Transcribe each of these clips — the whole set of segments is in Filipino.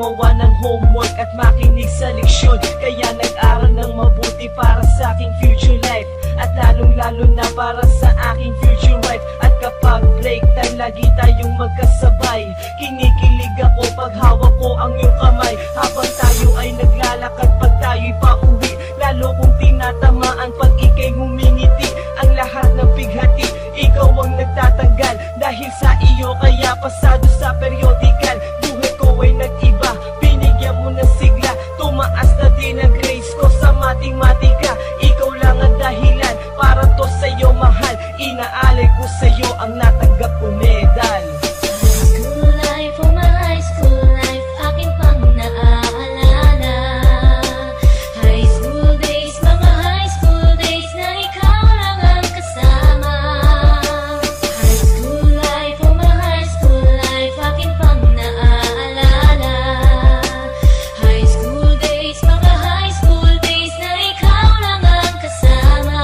gumawa ng homework at makinig sa leksyon. Kaya nag-aral ng mabuti para sa aking future life, at lalong-lalo na para sa aking future wife. At kapag break time, lagi tayong magkasabay. Kinikilig ako pag hawak ko ang iyong kamay, habang tayo ay naglalakad pag tayo'y pauwi. Lalo kong tinatamaan pag ika'y ngumingiti. Ang lahat ng bighati, ikaw ang nagtatanggal. Dahil sa iyo kaya pasado sa periodical. Buhay ko ay nag-iba, binigyan mo ng sigla. Tumaas na din ang grades ko sa matematika. Ikaw lang ang dahilan para to sa'yo mahal. Inaalay ko sa'yo ang natanggap kong medal. School life, oh my high school life, akin pang naaalala. High school days, mga high school days na ikaw lang ang kasama. High school life, oh my high school life, akin pang naaalala. High school days, mga high school days na ikaw lang ang kasama.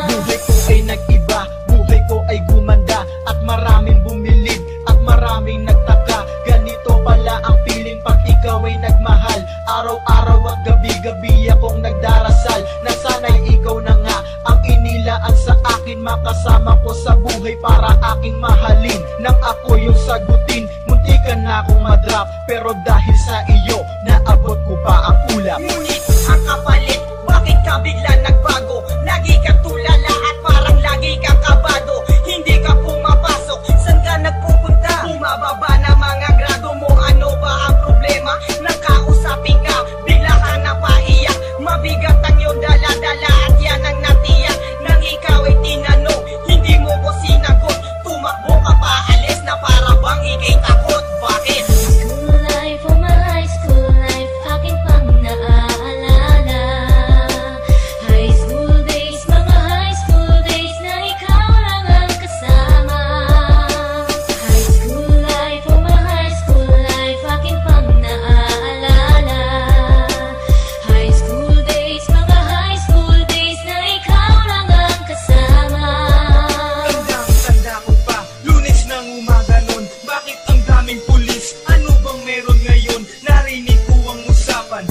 Buhay ko ay nag-iba, buhay ko ay gumanda, at maraming bumilib, at maraming nagtaka. Ganito pala ang feeling pag ikaw ay nagmahal. Araw-araw at gabi-gabi akong nagdarasal na sana'y ikaw na nga ang inilaan sa akin. Makasama ko sa buhay para aking mahalin. Nang ako yung sagutin, muntikan na akong madrop, pero dahil sa iyo, naabot ko pa ang ulap. Ngunit ang kapalit, bakit ka bigla nagbago? Lagi kang tulala at parang lagi kang kabado. Hindi ka pumapasok, saan ka nagpupunta? Bumababa na mga grado mo, ano ba ang problema? Nakausapin ka, bigla ka napaiyak. Mabigat ang iyong dala-dala at yan ang natiyak. Nang ikaw ay tinanong, hindi mo ko sinagot. Tumakbo ka pa, alis na para bang ikay takot. Bakit? School life, oh my high school life, akin pang naaalala. High school days, mga high school days na ikaw lang ang kasama. High school life, oh my high school life, akin pang naaalala. High school days, mga high school days na ikaw lang ang kasama. Tandang-tanda ko pa, Lunes ng umaga nun. Bakit ang daming pulis? Ano bang meron ngayon? Narinig ko ang usapan